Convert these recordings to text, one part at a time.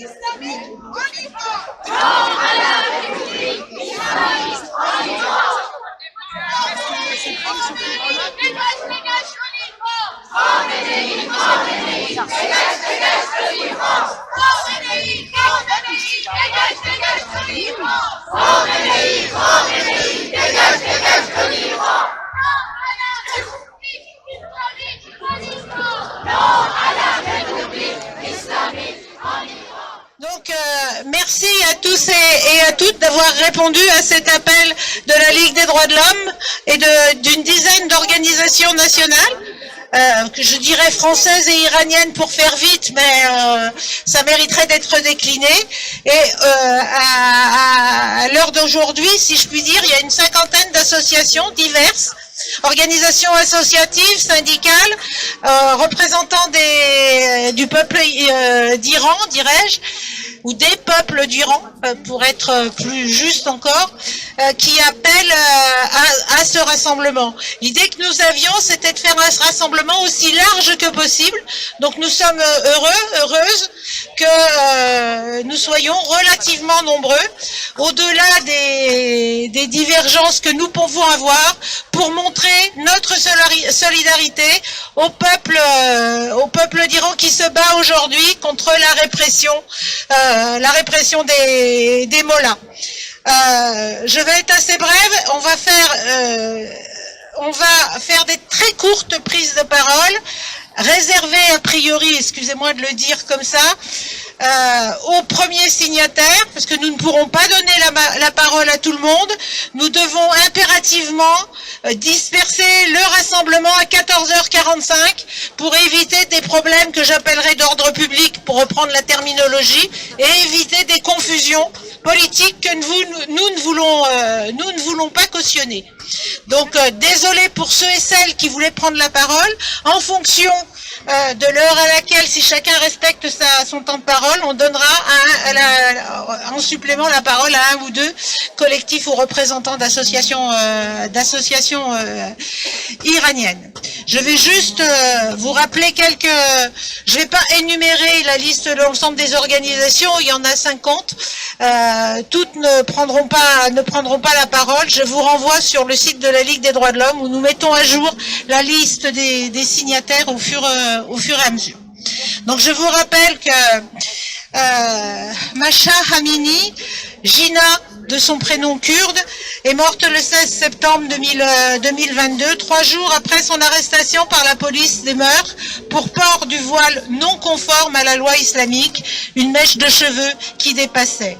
islamique en Iran. Non à la République islamiste en Iran. Dégage l'Iran. Khomeini, dégage l'Iran. Khomeini, dégage l'Iran. Khomeini, dégage l'Iran. Non à la République islamique en Iran. Donc, merci à tous et à toutes d'avoir répondu à cet appel de la Ligue des droits de l'homme et d'une dizaine d'organisations nationales, que je dirais françaises et iraniennes pour faire vite, mais ça mériterait d'être décliné. Et à l'heure d'aujourd'hui, si je puis dire, il y a une cinquantaine d'associations diverses, organisations associatives, syndicales, représentants du peuple d'Iran, dirais-je, ou des peuples d'Iran, pour être plus juste encore, qui appellent à ce rassemblement. L'idée que nous avions, c'était de faire un rassemblement aussi large que possible. Donc nous sommes heureuses que nous soyons relativement nombreux, au-delà des divergences que nous pouvons avoir, pour montrer notre solidarité au peuple d'Iran qui se bat aujourd'hui contre la répression des mollahs. Je vais être assez brève. On va faire des très courtes prises de parole, réservées a priori, excusez-moi de le dire comme ça, aux premiers signataires, parce que nous ne pourrons pas donner la parole à tout le monde. Nous devons impérativement disperser le rassemblement à 14h45 pour éviter des problèmes que j'appellerai d'ordre public, pour reprendre la terminologie, et éviter des confusions politiques que nous ne voulons pas cautionner. Donc, désolé pour ceux et celles qui voulaient prendre la parole. En fonction de l'heure à laquelle, si chacun respecte son temps de parole, on donnera en supplément la parole à un ou deux collectifs ou représentants d'associations iraniennes. Je vais juste vous rappeler je vais pas énumérer la liste de l'ensemble des organisations, il y en a 50. Toutes ne prendront pas la parole. Je vous renvoie sur le site de la Ligue des droits de l'homme où nous mettons à jour la liste des signataires au fur et à mesure. Donc je vous rappelle que Masha Amini, Gina de son prénom kurde, est morte le 16 septembre 2022, 3 jours après son arrestation par la police des mœurs pour port du voile non conforme à la loi islamique, une mèche de cheveux qui dépassait.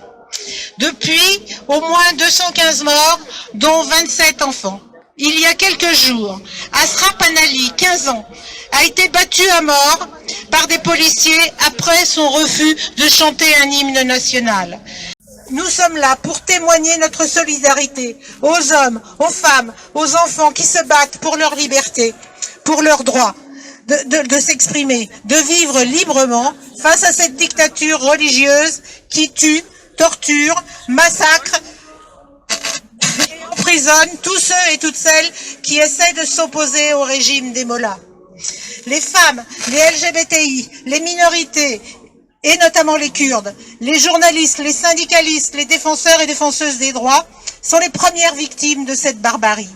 Depuis, au moins 215 morts, dont 27 enfants. Il y a quelques jours, Asra Panali, 15 ans, a été battu à mort par des policiers après son refus de chanter un hymne national. Nous sommes là pour témoigner notre solidarité aux hommes, aux femmes, aux enfants qui se battent pour leur liberté, pour leur droit de s'exprimer, de vivre librement face à cette dictature religieuse qui tue, torture, massacre et emprisonne tous ceux et toutes celles qui essaient de s'opposer au régime des mollahs. Les femmes, les LGBTI, les minorités, et notamment les Kurdes, les journalistes, les syndicalistes, les défenseurs et défenseuses des droits sont les premières victimes de cette barbarie.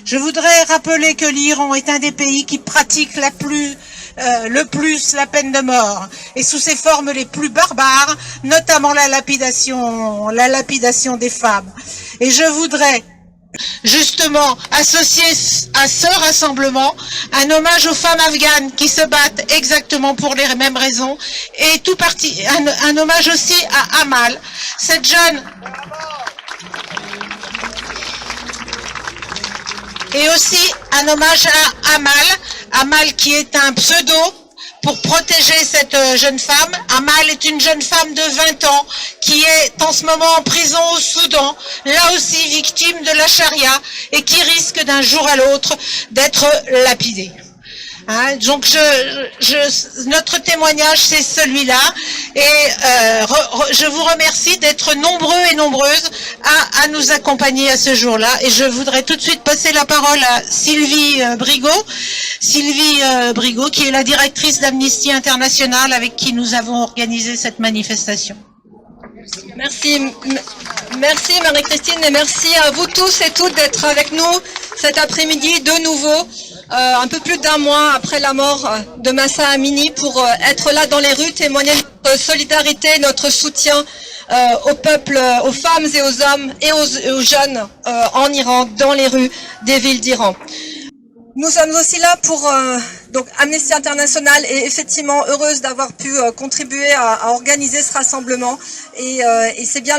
Je voudrais rappeler que l'Iran est un des pays qui pratique le plus la peine de mort, et sous ses formes les plus barbares, notamment la lapidation des femmes. Et je voudrais justement associer à ce rassemblement un hommage aux femmes afghanes qui se battent exactement pour les mêmes raisons, et un hommage aussi à Amal, cette jeune, et aussi un hommage à Amal qui est un pseudo pour protéger cette jeune femme. Amal est une jeune femme de 20 ans qui est en ce moment en prison au Soudan, là aussi victime de la charia, et qui risque d'un jour à l'autre d'être lapidée. Hein, donc notre témoignage c'est celui-là et je vous remercie d'être nombreux et nombreuses à nous accompagner à ce jour-là et je voudrais tout de suite passer la parole à Sylvie Brigaud, qui est la directrice d'Amnesty International avec qui nous avons organisé cette manifestation. Merci Marie-Christine et merci à vous tous et toutes d'être avec nous cet après-midi de nouveau. Un peu plus d'1 mois après la mort de Mahsa Amini pour être là dans les rues, témoigner notre solidarité, notre soutien au peuple, aux femmes et aux hommes et aux jeunes en Iran, dans les rues des villes d'Iran. Nous sommes aussi là pour donc Amnesty International est effectivement heureuse d'avoir pu contribuer à organiser ce rassemblement et c'est bien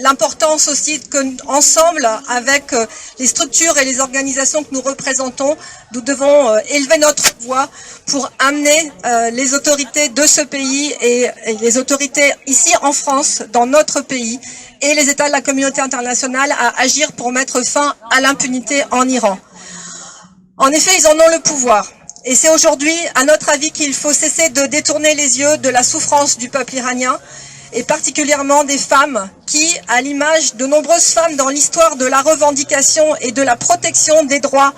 l'importance aussi que ensemble avec les structures et les organisations que nous représentons, nous devons élever notre voix pour amener les autorités de ce pays et les autorités ici en France, dans notre pays, et les États de la communauté internationale à agir pour mettre fin à l'impunité en Iran. En effet, ils en ont le pouvoir. Et c'est aujourd'hui, à notre avis, qu'il faut cesser de détourner les yeux de la souffrance du peuple iranien, et particulièrement des femmes qui, à l'image de nombreuses femmes dans l'histoire de la revendication et de la protection des droits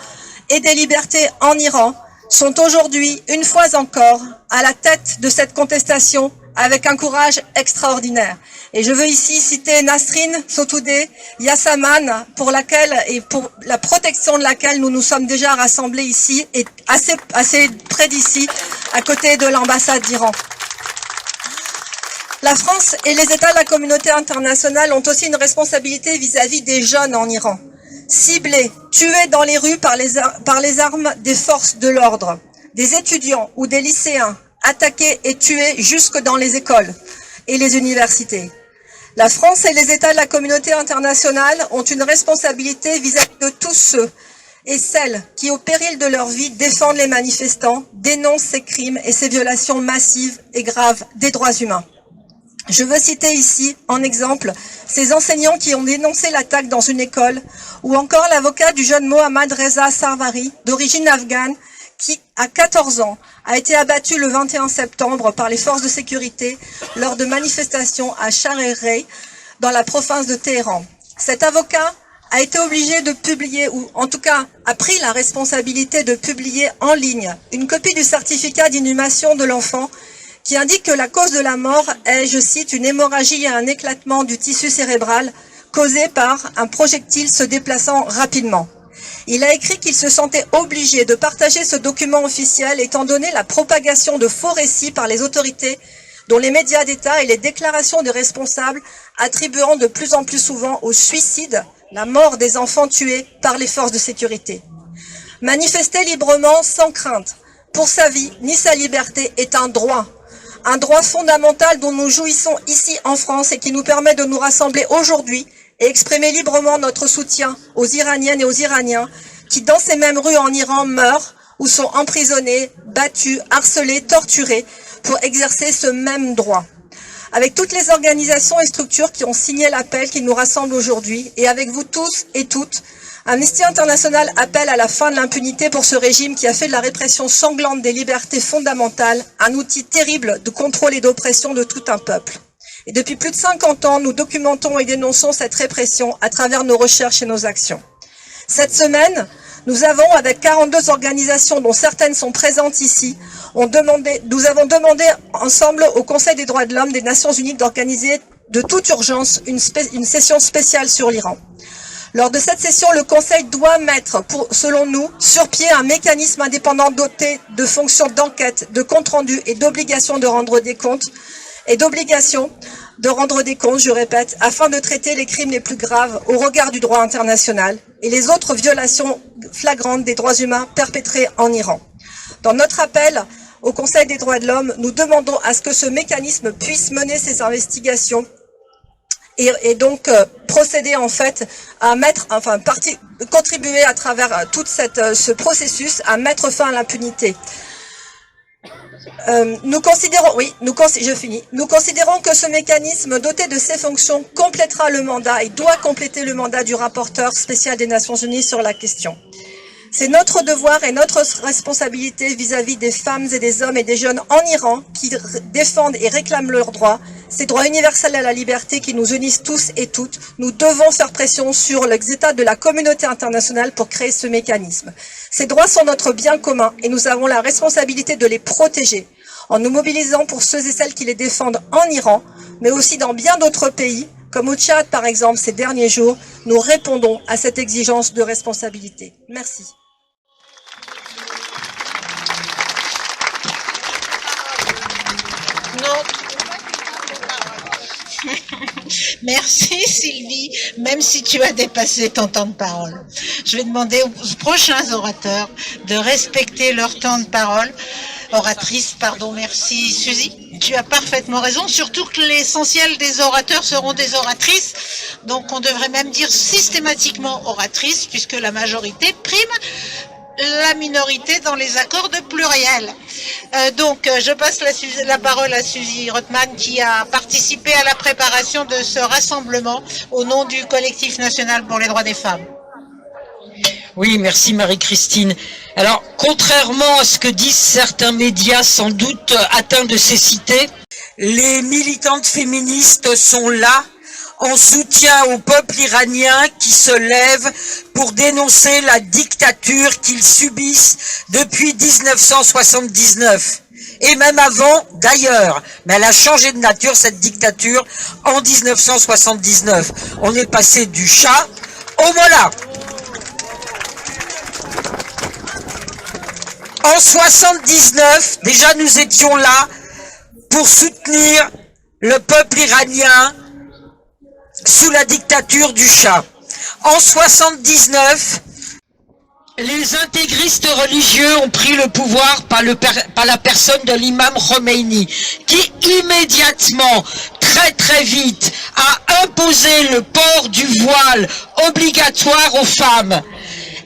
et des libertés en Iran, sont aujourd'hui, une fois encore, à la tête de cette contestation avec un courage extraordinaire. Et je veux ici citer Nasrin Sotoudeh Yassaman, pour laquelle et pour la protection de laquelle nous nous sommes déjà rassemblés ici et assez près d'ici, à côté de l'ambassade d'Iran. La France et les États de la communauté internationale ont aussi une responsabilité vis-à-vis des jeunes en Iran, ciblés, tués dans les rues par les armes des forces de l'ordre, des étudiants ou des lycéens attaqués et tués jusque dans les écoles et les universités. La France et les États de la communauté internationale ont une responsabilité vis-à-vis de tous ceux et celles qui, au péril de leur vie, défendent les manifestants, dénoncent ces crimes et ces violations massives et graves des droits humains. Je veux citer ici, en exemple, ces enseignants qui ont dénoncé l'attaque dans une école, ou encore l'avocat du jeune Mohammad Reza Sarvari, d'origine afghane, qui, à 14 ans, a été abattu le 21 septembre par les forces de sécurité lors de manifestations à Shahr-e-Rey, dans la province de Téhéran. Cet avocat a été obligé de publier, ou en tout cas a pris la responsabilité de publier en ligne une copie du certificat d'inhumation de l'enfant qui indique que la cause de la mort est, je cite, une hémorragie et un éclatement du tissu cérébral causé par un projectile se déplaçant rapidement. Il a écrit qu'il se sentait obligé de partager ce document officiel étant donné la propagation de faux récits par les autorités, dont les médias d'État et les déclarations des responsables attribuant de plus en plus souvent au suicide la mort des enfants tués par les forces de sécurité. Manifester librement sans crainte pour sa vie ni sa liberté est un droit fondamental dont nous jouissons ici en France et qui nous permet de nous rassembler aujourd'hui et exprimer librement notre soutien aux Iraniennes et aux Iraniens qui, dans ces mêmes rues en Iran, meurent ou sont emprisonnés, battus, harcelés, torturés pour exercer ce même droit. Avec toutes les organisations et structures qui ont signé l'appel qui nous rassemble aujourd'hui, et avec vous tous et toutes, Amnesty International appelle à la fin de l'impunité pour ce régime qui a fait de la répression sanglante des libertés fondamentales un outil terrible de contrôle et d'oppression de tout un peuple. Et depuis plus de 50 ans, nous documentons et dénonçons cette répression à travers nos recherches et nos actions. Cette semaine, nous avons, avec 42 organisations dont certaines sont présentes ici, nous avons demandé ensemble au Conseil des droits de l'homme des Nations Unies d'organiser de toute urgence une session spéciale sur l'Iran. Lors de cette session, le Conseil doit mettre, selon nous, sur pied un mécanisme indépendant doté de fonctions d'enquête, de compte-rendu et d'obligation de rendre des comptes, je répète, afin de traiter les crimes les plus graves au regard du droit international et les autres violations flagrantes des droits humains perpétrées en Iran. Dans notre appel au Conseil des droits de l'homme, nous demandons à ce que ce mécanisme puisse mener ses investigations et donc procéder en fait à contribuer à travers tout ce processus à mettre fin à l'impunité. Nous considérons que ce mécanisme doté de ces fonctions complétera le mandat et doit compléter le mandat du rapporteur spécial des Nations Unies sur la question. C'est notre devoir et notre responsabilité vis-à-vis des femmes et des hommes et des jeunes en Iran qui défendent et réclament leurs droits, ces droits universels à la liberté qui nous unissent tous et toutes. Nous devons faire pression sur les États de la communauté internationale pour créer ce mécanisme. Ces droits sont notre bien commun et nous avons la responsabilité de les protéger en nous mobilisant pour ceux et celles qui les défendent en Iran, mais aussi dans bien d'autres pays, comme au Tchad par exemple ces derniers jours. Nous répondons à cette exigence de responsabilité. Merci. Merci Sylvie, même si tu as dépassé ton temps de parole. Je vais demander aux prochains orateurs de respecter leur temps de parole. Oratrice, pardon, merci Suzy. Tu as parfaitement raison, surtout que l'essentiel des orateurs seront des oratrices. Donc on devrait même dire systématiquement oratrice, puisque la majorité prime la minorité dans les accords de pluriel. Je passe la parole à Suzy Rothman qui a participé à la préparation de ce rassemblement au nom du Collectif national pour les droits des femmes. Oui, merci Marie-Christine. Alors, contrairement à ce que disent certains médias sans doute atteints de cécité, les militantes féministes sont là en soutien au peuple iranien qui se lève pour dénoncer la dictature qu'ils subissent depuis 1979. Et même avant, d'ailleurs. Mais elle a changé de nature, cette dictature, en 1979. On est passé du chat au mola. En 79, déjà nous étions là pour soutenir le peuple iranien sous la dictature du Shah. En 79, les intégristes religieux ont pris le pouvoir par la personne de l'imam Khomeini, qui immédiatement, très vite, a imposé le port du voile obligatoire aux femmes.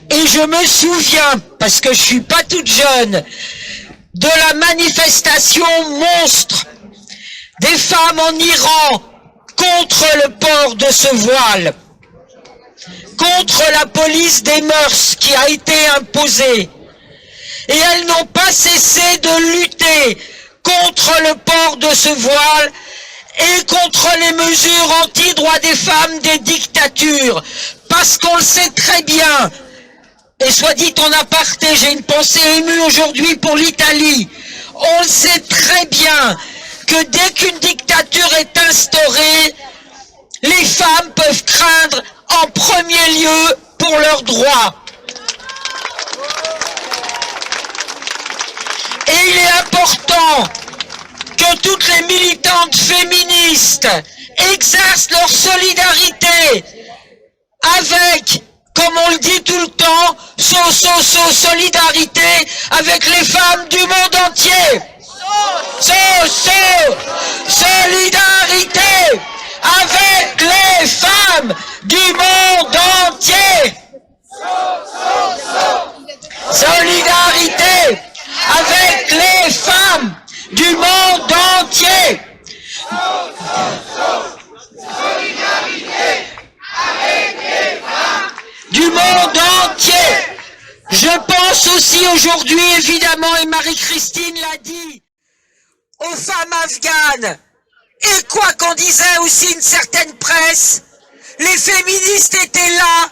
Et je me souviens, parce que je suis pas toute jeune, de la manifestation monstre des femmes en Iran contre le port de ce voile, contre la police des mœurs qui a été imposée. Et elles n'ont pas cessé de lutter contre le port de ce voile et contre les mesures anti-droits des femmes des dictatures. Parce qu'on le sait très bien, et soit dit en aparté, j'ai une pensée émue aujourd'hui pour l'Italie. On le sait très bien que dès qu'une dictature est instaurée, les femmes peuvent craindre en premier lieu pour leurs droits. Et il est important que toutes les militantes féministes exercent leur solidarité avec, comme on le dit tout le temps, solidarité avec les femmes du monde entier. Solidarité avec les femmes du monde entier. Solidarité avec les femmes du monde entier. Solidarité avec les femmes du monde entier. Je pense aussi aujourd'hui, évidemment, et Marie-Christine l'a dit, aux femmes afghanes. Et quoi qu'en disait aussi une certaine presse, les féministes étaient là,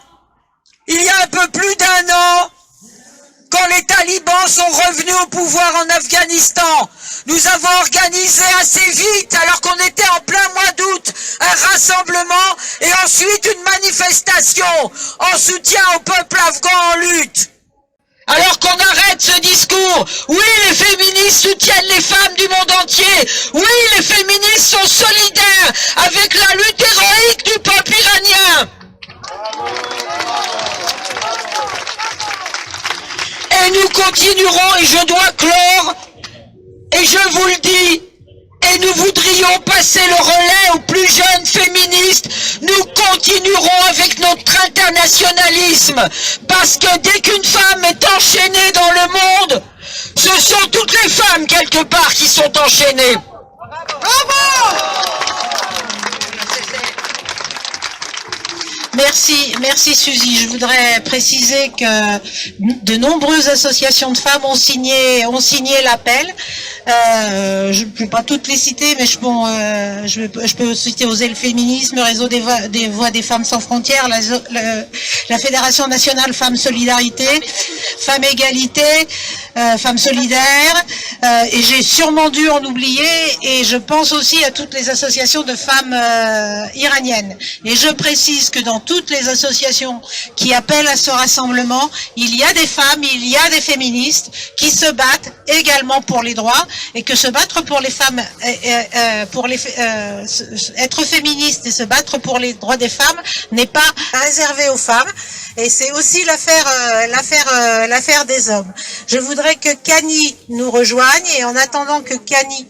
il y a un peu plus d'1 an, quand les talibans sont revenus au pouvoir en Afghanistan. Nous avons organisé assez vite, alors qu'on était en plein mois d'août, un rassemblement et ensuite une manifestation en soutien au peuple afghan en lutte. Alors qu'on arrête ce discours, oui, les féministes soutiennent les femmes du monde entier, oui, les féministes sont solidaires avec la lutte héroïque du peuple iranien. Et nous continuerons, et je dois clore, et je vous le dis, et nous voudrions passer le relais aux plus jeunes féministes. Nous continuerons avec notre internationalisme, parce que dès qu'une femme est enchaînée dans le monde, ce sont toutes les femmes quelque part qui sont enchaînées. Bravo! Merci. merci Suzy. Je voudrais préciser que de nombreuses associations de femmes ont signé l'appel. Je ne peux pas toutes les citer, mais je peux citer Osez Féminisme, le Réseau des voix des femmes sans frontières, la Fédération nationale Femmes Solidarité, Femmes Égalité, Femmes Solidaires, et j'ai sûrement dû en oublier, et je pense aussi à toutes les associations de femmes iraniennes. Et je précise que dans toutes les associations qui appellent à ce rassemblement, il y a des femmes, il y a des féministes qui se battent également pour les droits, et que se battre pour les femmes, être féministe et se battre pour les droits des femmes n'est pas réservé aux femmes, et c'est aussi l'affaire des hommes. Je voudrais que Kani nous rejoigne, et en attendant que Kani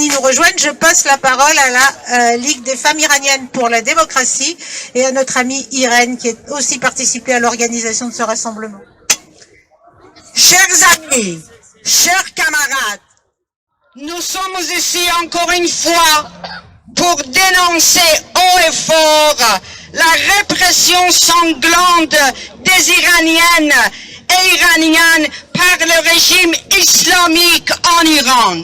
nous rejoigne, je passe la parole à la Ligue des femmes iraniennes pour la démocratie et à notre amie Irène qui a aussi participé à l'organisation de ce rassemblement. Chers amis, chers camarades, nous sommes ici encore une fois pour dénoncer haut et fort la répression sanglante des Iraniennes et Iraniens par le régime islamique en Iran.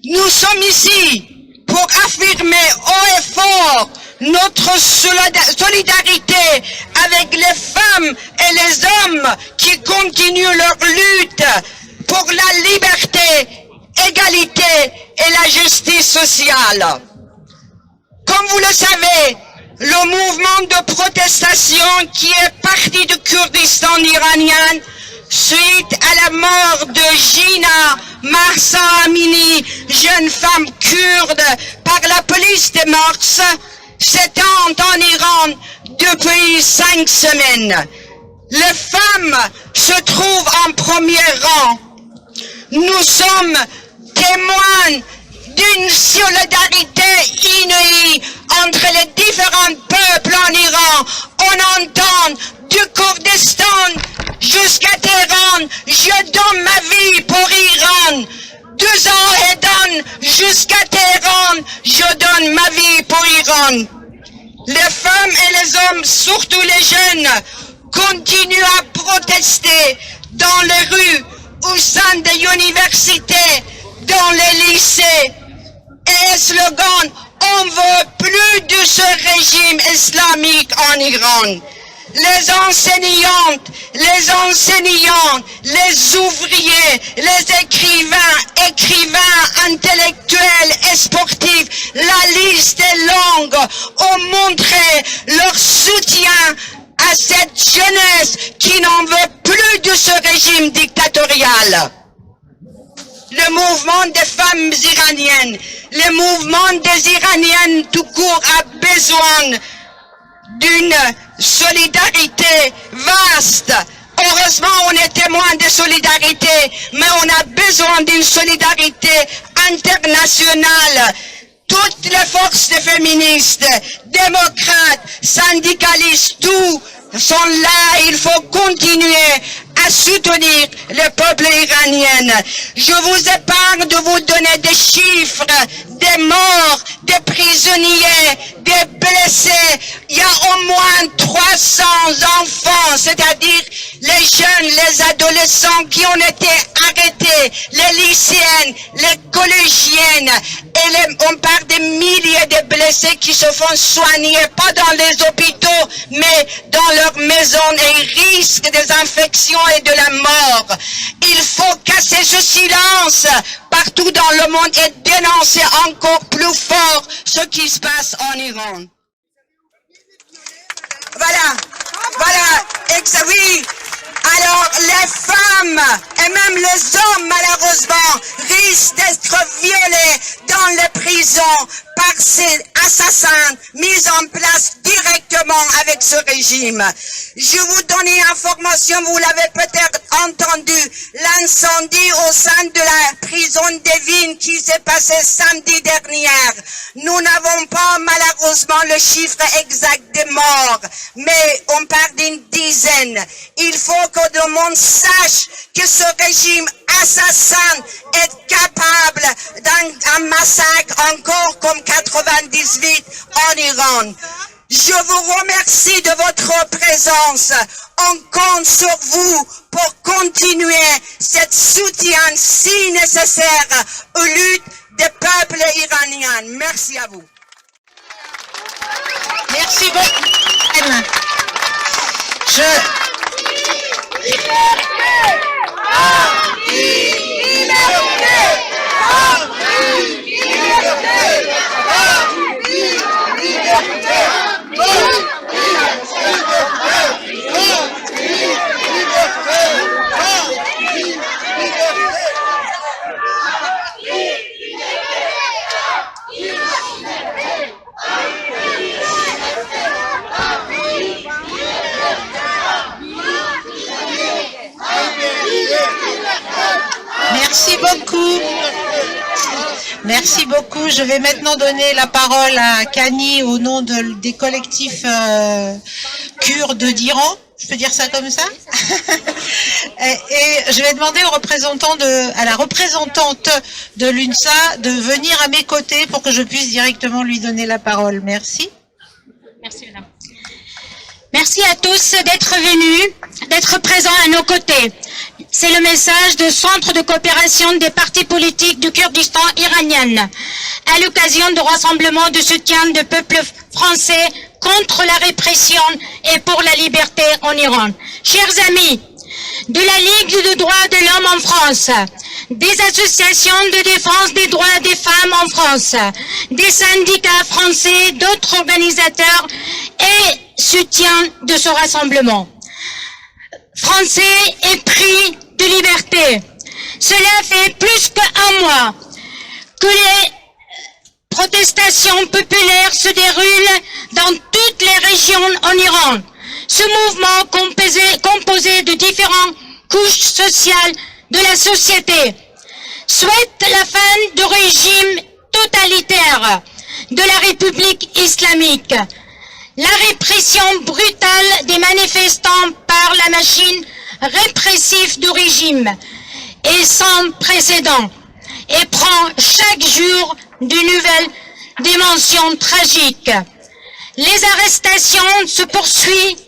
Nous sommes ici pour affirmer haut et fort notre solidarité avec les femmes et les hommes qui continuent leur lutte pour la liberté, égalité et la justice sociale. Comme vous le savez, le mouvement de protestation qui est parti du Kurdistan iranien suite à la mort de Gina Mahsa Amini, jeune femme kurde, par la police des mœurs, s'étend en Iran depuis 5 semaines. Les femmes se trouvent en premier rang. Nous sommes témoins d'une solidarité inouïe entre les différents peuples en Iran. On entend du Kurdistan jusqu'à Téhéran, je donne ma vie pour Iran. 2 ans et donne jusqu'à Téhéran, je donne ma vie pour Iran. Les femmes et les hommes, surtout les jeunes, continuent à protester dans les rues, au sein des universités, dans les lycées. Et le slogan, on veut plus de ce régime islamique en Iran. Les enseignantes, les enseignants, les ouvriers, les écrivains, intellectuels et sportifs, la liste est longue, ont montré leur soutien à cette jeunesse qui n'en veut plus de ce régime dictatorial. Le mouvement des femmes iraniennes, le mouvement des Iraniennes tout court a besoin d'une solidarité vaste. Heureusement, on est témoin de solidarité, mais on a besoin d'une solidarité internationale. Toutes les forces de féministes, démocrates, syndicalistes, tous sont là. Il faut continuer à soutenir le peuple iranien. Je vous épargne de vous donner des chiffres, des morts, des prisonniers, des blessés. Il y a au moins 300 enfants, c'est-à-dire les jeunes, les adolescents qui ont été arrêtés, les lycéennes, les collégiennes, et on parle des milliers de blessés qui se font soigner, pas dans les hôpitaux, mais dans leurs maisons, et ils risquent des infections et de la mort. Il faut casser ce silence partout dans le monde et dénoncer encore plus fort ce qui se passe en Iran. Oui. Alors, les femmes et même les hommes, malheureusement, risquent d'être violés dans les prisons par ces assassins mis en place directement avec ce régime. Je vous donne une information, vous l'avez peut-être entendu, l'incendie au sein de la prison d'Evin qui s'est passé samedi dernier. Nous n'avons pas malheureusement le chiffre exact des morts, mais on parle d'une dizaine. Il faut que le monde sache que ce régime assassin est capable d'un massacre encore comme 98 en Iran. Je vous remercie de votre présence. On compte sur vous pour continuer cet soutien si nécessaire aux luttes des peuples iraniens. Merci à vous. Merci beaucoup. Merci beaucoup. Merci beaucoup. Je vais maintenant donner la parole à Kani au nom des collectifs kurdes d'Iran. Je peux dire ça comme ça? Et je vais demander à la représentante de l'UNSA de venir à mes côtés pour que je puisse directement lui donner la parole. Merci. Merci, madame. Merci à tous d'être venus, d'être présents à nos côtés. C'est le message du Centre de coopération des partis politiques du Kurdistan iranien, à l'occasion du rassemblement de soutien du peuple français contre la répression et pour la liberté en Iran. Chers amis, de la Ligue des droits de l'homme en France, des associations de défense des droits des femmes en France, des syndicats français, d'autres organisateurs et soutiens de ce rassemblement français épris de liberté. Cela fait plus qu'un mois que les protestations populaires se déroulent dans toutes les régions en Iran. Ce mouvement composé de différentes couches sociales de la société souhaite la fin du régime totalitaire de la République islamique. La répression brutale des manifestants par la machine répressive du régime est sans précédent et prend chaque jour de nouvelles dimensions tragiques. Les arrestations se poursuivent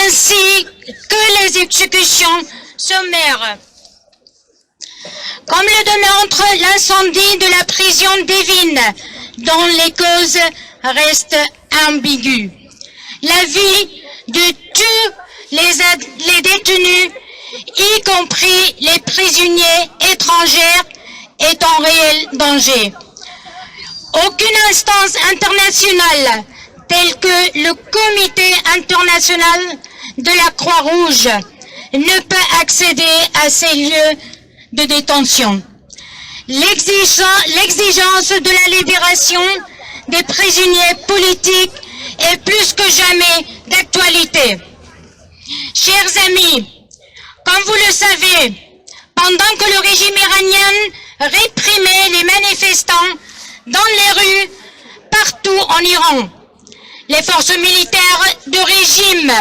ainsi que les exécutions sommaires. Comme le démontre l'incendie de la prison d'Evin, dont les causes restent ambiguës. La vie de tous les détenus, y compris les prisonniers étrangers, est en réel danger. Aucune instance internationale, telle que le Comité international de la Croix-Rouge, ne peut accéder à ces lieux de détention. L'exigence de la libération des prisonniers politiques est plus que jamais d'actualité. Chers amis, comme vous le savez, pendant que le régime iranien réprimait les manifestants dans les rues partout en Iran, les forces militaires du régime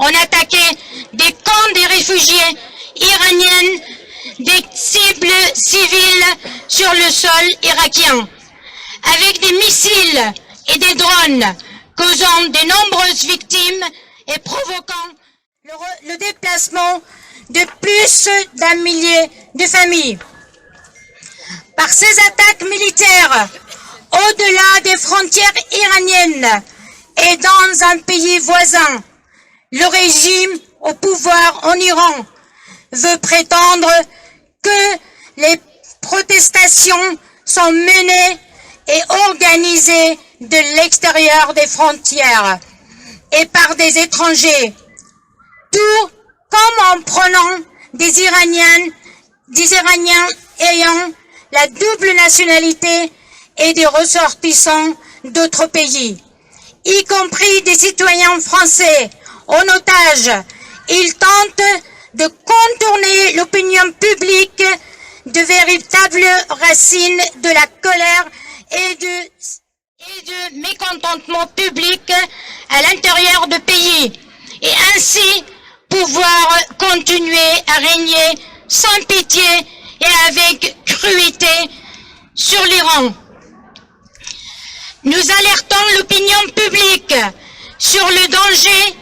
ont attaqué des camps des réfugiés iraniens, des cibles civiles sur le sol irakien, avec des missiles et des drones, causant de nombreuses victimes et provoquant le déplacement de plus d'un millier de familles. Par ces attaques militaires, au-delà des frontières iraniennes et dans un pays voisin, le régime au pouvoir en Iran veut prétendre que les protestations sont menées et organisées de l'extérieur des frontières et par des étrangers, tout comme en prenant des Iraniens ayant la double nationalité et des ressortissants d'autres pays, y compris des citoyens français en otage. Ils tentent de contourner l'opinion publique de véritables racines de la colère et de mécontentement public à l'intérieur du pays, et ainsi pouvoir continuer à régner sans pitié et avec cruauté sur l'Iran. Nous alertons l'opinion publique sur le danger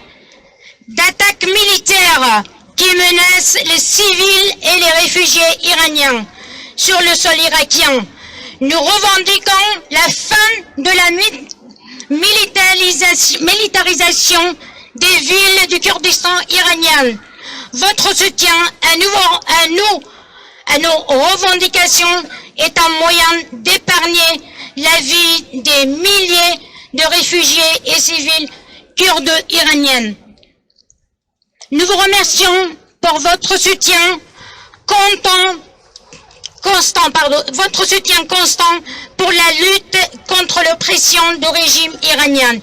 d'attaques militaires qui menacent les civils et les réfugiés iraniens sur le sol irakien. Nous revendiquons la fin de la militarisation des villes du Kurdistan iranien. Votre soutien à nos revendications est un moyen d'épargner la vie des milliers de réfugiés et civils kurdes iraniens. Nous vous remercions pour votre soutien constant pour la lutte contre l'oppression du régime iranien.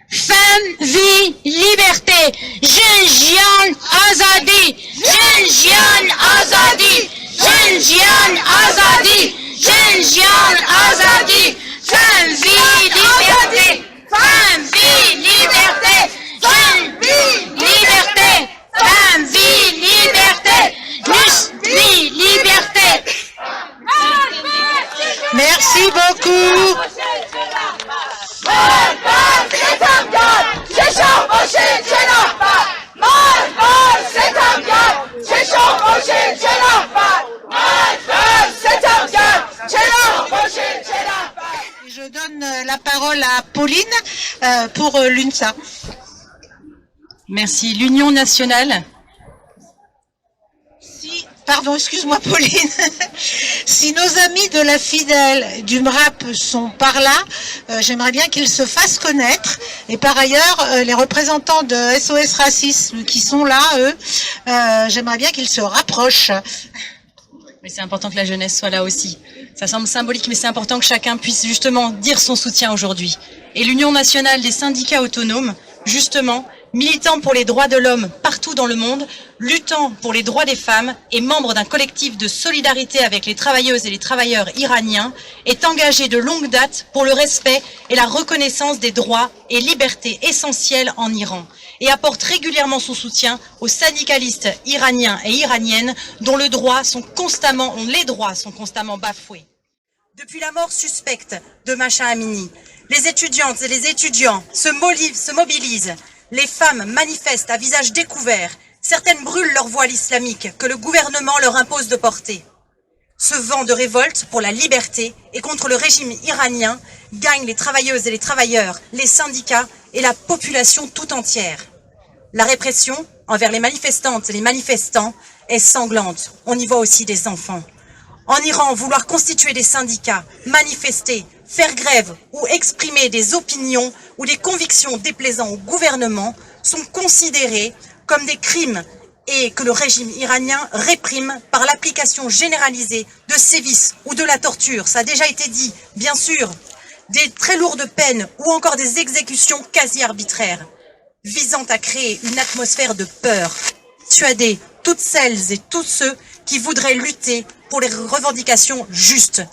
Femme, vie, liberté. Jinjian Azadi. Jinjian Azadi. Jinjian Azadi. Jinjian Azadi. Femme, vie, liberté. Femme, vie, liberté. Femme, vie, liberté. Femme, vie, liberté. Vie, liberté. Merci beaucoup. Je donne la parole à Pauline pour l'UNSA. Merci. L'Union nationale. Pardon, excuse-moi Pauline. Si nos amis de la Fidèle du MRAP sont par là, j'aimerais bien qu'ils se fassent connaître. Et par ailleurs, les représentants de SOS Racisme qui sont là, eux, j'aimerais bien qu'ils se rapprochent. Mais c'est important que la jeunesse soit là aussi. Ça semble symbolique, mais c'est important que chacun puisse justement dire son soutien aujourd'hui. Et l'Union nationale des syndicats autonomes, justement, militant pour les droits de l'homme partout dans le monde, luttant pour les droits des femmes et membre d'un collectif de solidarité avec les travailleuses et les travailleurs iraniens, est engagé de longue date pour le respect et la reconnaissance des droits et libertés essentielles en Iran et apporte régulièrement son soutien aux syndicalistes iraniens et iraniennes dont les droits sont constamment bafoués. Depuis la mort suspecte de Mahsa Amini, les étudiantes et les étudiants se mobilisent. Les femmes manifestent à visage découvert. Certaines brûlent leur voile islamique que le gouvernement leur impose de porter. Ce vent de révolte pour la liberté et contre le régime iranien gagne les travailleuses et les travailleurs, les syndicats et la population tout entière. La répression envers les manifestantes et les manifestants est sanglante. On y voit aussi des enfants. En Iran, vouloir constituer des syndicats, manifester, faire grève ou exprimer des opinions ou des convictions déplaisant au gouvernement sont considérés comme des crimes et que le régime iranien réprime par l'application généralisée de sévices ou de la torture. Ça a déjà été dit, bien sûr, des très lourdes peines ou encore des exécutions quasi arbitraires, visant à créer une atmosphère de peur, dissuader toutes celles et tous ceux qui voudraient lutter pour les revendications justes.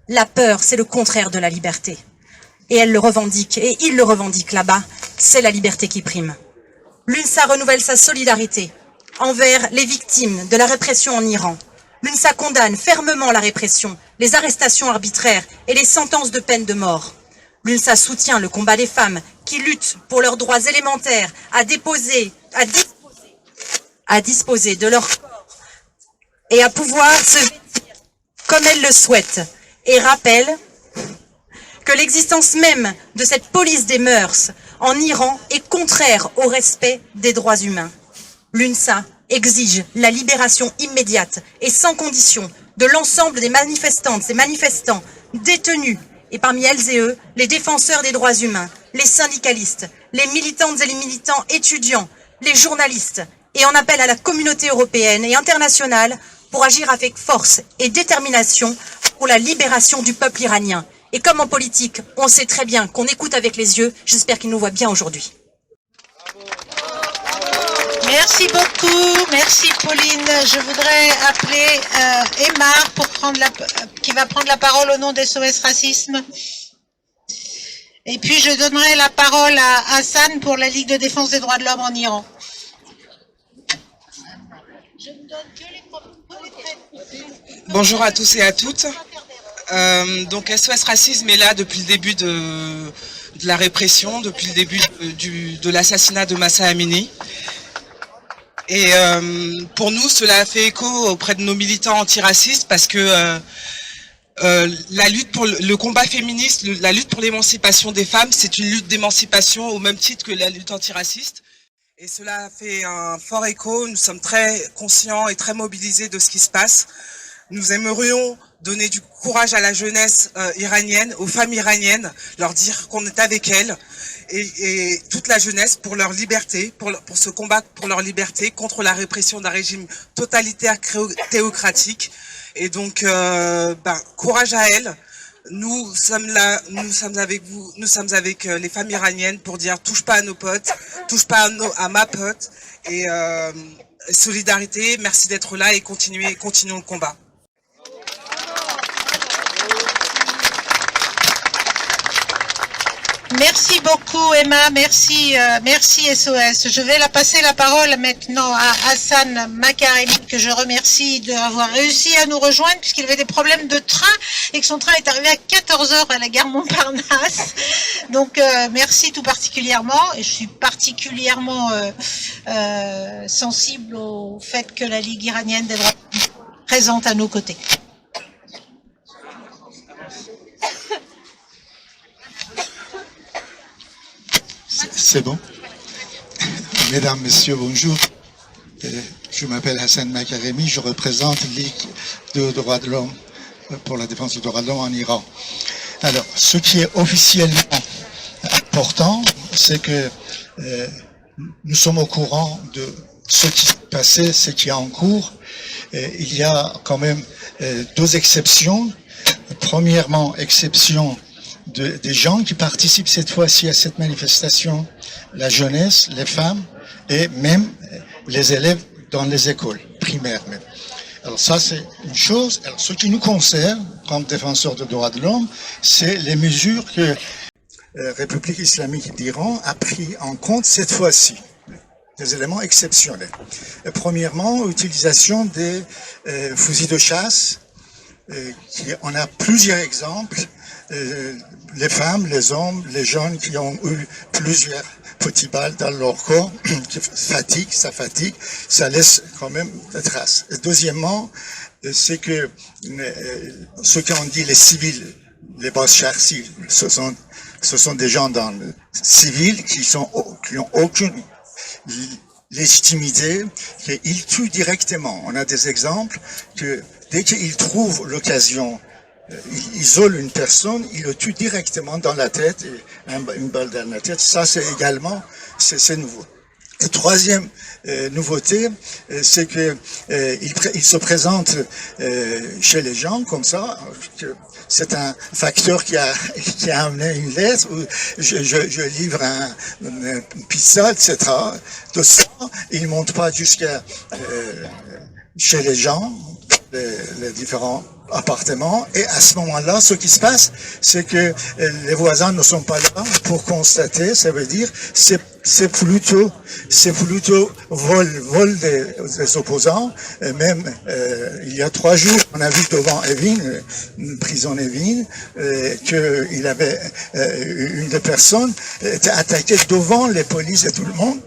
La peur, c'est le contraire de la liberté. Et elle le revendique, et il le revendique là-bas, c'est la liberté qui prime. L'UNSA renouvelle sa solidarité envers les victimes de la répression en Iran. L'UNSA condamne fermement la répression, les arrestations arbitraires et les sentences de peine de mort. L'UNSA soutient le combat des femmes qui luttent pour leurs droits élémentaires à disposer de leur corps et à pouvoir se vêtir comme elles le souhaitent. Et rappelle que l'existence même de cette police des mœurs en Iran est contraire au respect des droits humains. L'UNSA exige la libération immédiate et sans condition de l'ensemble des manifestantes et manifestants détenus, et parmi elles et eux, les défenseurs des droits humains, les syndicalistes, les militantes et les militants étudiants, les journalistes, et en appelle à la communauté européenne et internationale pour agir avec force et détermination pour la libération du peuple iranien. Et comme en politique, on sait très bien qu'on écoute avec les yeux, j'espère qu'ils nous voient bien aujourd'hui. Merci beaucoup, merci Pauline. Je voudrais appeler Emma qui va prendre la parole au nom des SOS Racisme. Et puis je donnerai la parole à Hassan pour la Ligue de défense des droits de l'homme en Iran. Bonjour à tous et à toutes. Donc SOS Racisme est là depuis le début de la répression, depuis le début de l'assassinat de Mahsa Amini. Et pour nous, cela a fait écho auprès de nos militants antiracistes parce que la lutte pour le combat féministe, la lutte pour l'émancipation des femmes, c'est une lutte d'émancipation au même titre que la lutte antiraciste. Et cela a fait un fort écho. Nous sommes très conscients et très mobilisés de ce qui se passe. Nous aimerions donner du courage à la jeunesse iranienne, aux femmes iraniennes, leur dire qu'on est avec elles et toute la jeunesse pour leur liberté, pour se combattre pour leur liberté contre la répression d'un régime totalitaire théocratique. Et donc, courage à elles. Nous sommes là, nous sommes avec vous, nous sommes avec les femmes iraniennes pour dire touche pas à nos potes, touche pas à ma pote et solidarité. Merci d'être là et continuons le combat. Merci beaucoup Emma, merci SOS. Je vais passer la parole maintenant à Hassan Makaremi, que je remercie d'avoir réussi à nous rejoindre puisqu'il avait des problèmes de train et que son train est arrivé à 14h à la gare Montparnasse. Donc merci tout particulièrement, et je suis particulièrement sensible au fait que la Ligue iranienne des droits de l'homme soit présente à nos côtés. C'est bon. Mesdames, Messieurs, bonjour. Je m'appelle Hassan Makaremi, je représente Ligue de droits de l'homme pour la défense des droits de l'homme en Iran. Alors, ce qui est officiellement important, c'est que nous sommes au courant de ce qui s'est passé, ce qui est en cours. Il y a quand même deux exceptions. Premièrement, exception des gens qui participent cette fois-ci à cette manifestation, la jeunesse, les femmes et même les élèves dans les écoles primaires même. Alors ça c'est une chose. Alors ce qui nous concerne comme défenseurs des droits de l'homme, c'est les mesures que la République islamique d'Iran a pris en compte cette fois-ci. Des éléments exceptionnels. Premièrement, utilisation des fusils de chasse. On a plusieurs exemples. Les femmes, les hommes, les jeunes qui ont eu plusieurs petits balles dans leur corps, ça fatigue, ça laisse quand même des traces. Et deuxièmement, c'est que ce qu'on dit les civils, les bashar, ce sont des gens dans le civil qui ont aucune légitimité, qu'ils tuent directement. On a des exemples que dès qu'ils trouvent l'occasion, ils isolent une personne, ils le tuent directement dans la tête, et une balle dans la tête. Ça, c'est également, c'est nouveau. Et troisième nouveauté, c'est que il se présente chez les gens comme ça. C'est un facteur qui a amené une lettre où je livre une pizza, etc. De ça, il monte pas jusqu'à chez les gens, les différents appartements, et à ce moment-là, ce qui se passe, c'est que les voisins ne sont pas là pour constater. Ça veut dire c'est plutôt vol des opposants. Et même il y a 3 jours, on a vu devant Evin, une prison Evin, que il avait une des personnes était attaquée devant les polices et tout le monde.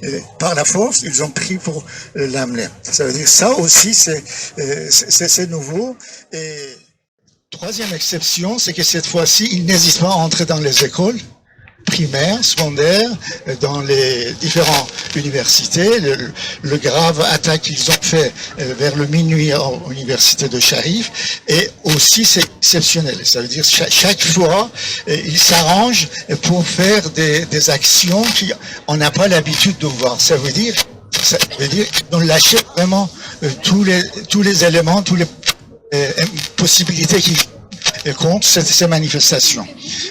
Et par la force, ils ont pris pour l'amener. Ça veut dire ça aussi, c'est nouveau. Et troisième exception, c'est que cette fois-ci, ils n'hésitent pas à entrer dans les écoles primaires, secondaires, dans les différentes universités. Le grave attaque qu'ils ont fait vers le minuit à l'université de Sharif, et aussi c'est exceptionnel. Ça veut dire chaque fois, ils s'arrangent pour faire des actions qu'on n'a pas l'habitude de voir. Ça veut dire qu'ils ont lâché vraiment tous les éléments, tous les possibilités qui comptent ces manifestations.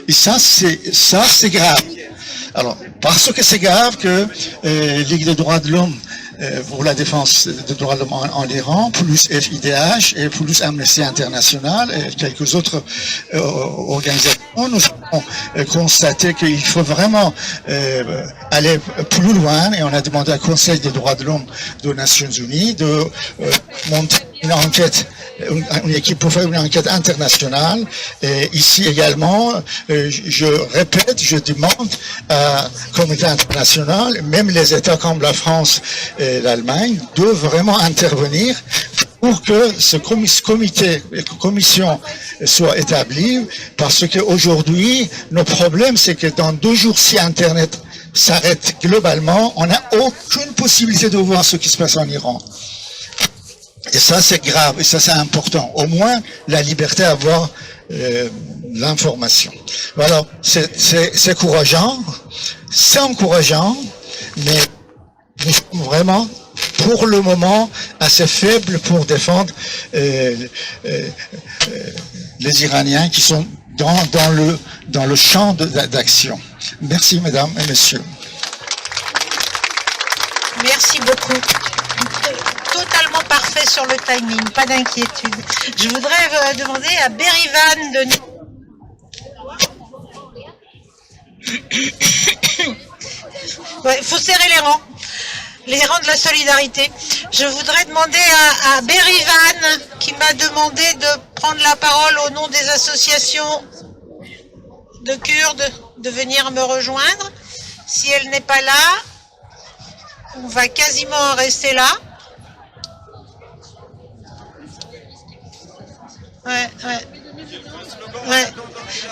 Et ça c'est grave. Alors, parce que c'est grave que Ligue des droits de l'homme pour la défense des droits de l'homme en Iran, plus FIDH et plus Amnesty International et quelques autres organisations, nous avons constaté qu'il faut vraiment aller plus loin, et on a demandé au Conseil des droits de l'homme des Nations Unies de montrer une enquête, une équipe pour faire une enquête internationale. Et ici également, je répète, je demande à la communauté internationale, même les États comme la France et l'Allemagne, doivent vraiment intervenir pour que ce commission soit établie, parce qu'aujourd'hui, nos problèmes, c'est que dans 2 jours, si Internet s'arrête globalement, on n'a aucune possibilité de voir ce qui se passe en Iran. Et ça, c'est grave, et ça, c'est important. Au moins, la liberté à avoir l'information. Voilà, c'est encourageant, mais nous sommes vraiment, pour le moment, assez faibles pour défendre les Iraniens qui sont dans le champ d'action. Merci, mesdames et messieurs. Merci beaucoup. Totalement parfait sur le timing, pas d'inquiétude. Je voudrais demander à Berivan de nous... Ouais, faut serrer les rangs de la solidarité. Je voudrais demander à Berivan, qui m'a demandé de prendre la parole au nom des associations de Kurdes, de venir me rejoindre. Si elle n'est pas là, on va quasiment rester là. Ouais.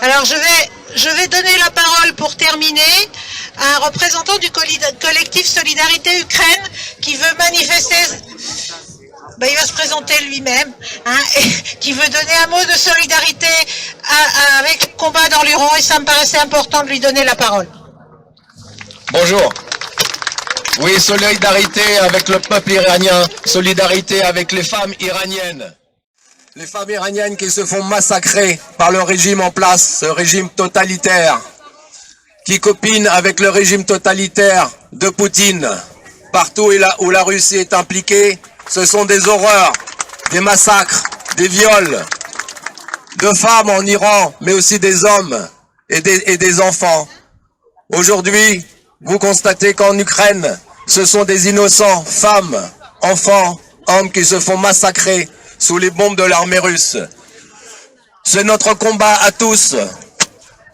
Alors je vais donner la parole pour terminer à un représentant du collectif Solidarité Ukraine qui veut manifester, il va se présenter lui-même, et qui veut donner un mot de solidarité avec le combat dans l'Iran, et ça me paraissait important de lui donner la parole. Bonjour. Oui, solidarité avec le peuple iranien, solidarité avec les femmes iraniennes. Les femmes iraniennes qui se font massacrer par le régime en place, ce régime totalitaire, qui copine avec le régime totalitaire de Poutine. Partout où la Russie est impliquée, ce sont des horreurs, des massacres, des viols de femmes en Iran, mais aussi des hommes et des enfants. Aujourd'hui, vous constatez qu'en Ukraine, ce sont des innocents, femmes, enfants, hommes qui se font massacrer sous les bombes de l'armée russe. C'est notre combat à tous,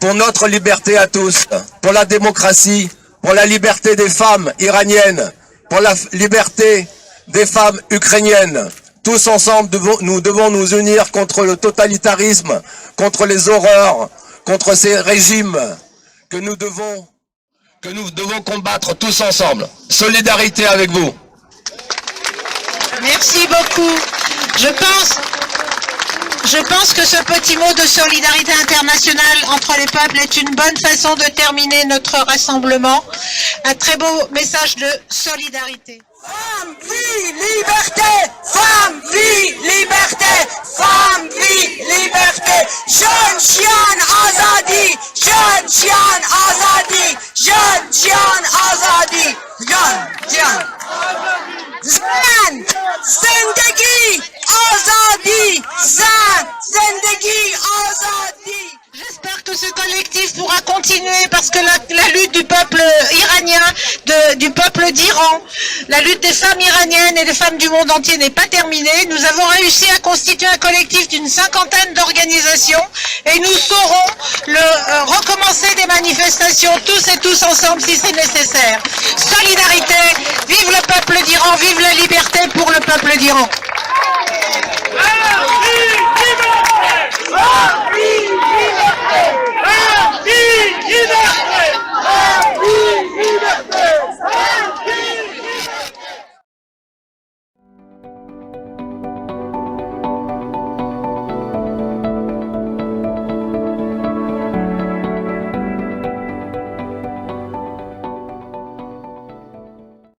pour notre liberté à tous, pour la démocratie, pour la liberté des femmes iraniennes, pour la liberté des femmes ukrainiennes. Tous ensemble, nous devons nous unir contre le totalitarisme, contre les horreurs, contre ces régimes que nous devons combattre tous ensemble. Solidarité avec vous. Merci beaucoup. Je pense que ce petit mot de solidarité internationale entre les peuples est une bonne façon de terminer notre rassemblement. Un très beau message de solidarité. Femme, vie, liberté! Femme, vie, liberté! Femme, vie, liberté! Jeune Jian Azadi! Jeune Jian Azadi! Jeune Jian Azadi! Jeune Jian! Zan! Zendegi Azadi! Zan! Zendegi Azadi! J'espère que ce collectif pourra continuer parce que la lutte du peuple iranien, du peuple d'Iran, la lutte des femmes iraniennes et des femmes du monde entier n'est pas terminée. Nous avons réussi à constituer un collectif d'une 50aine d'organisations et nous saurons recommencer des manifestations tous ensemble si c'est nécessaire. Solidarité, vive le peuple d'Iran, vive la liberté pour le peuple d'Iran.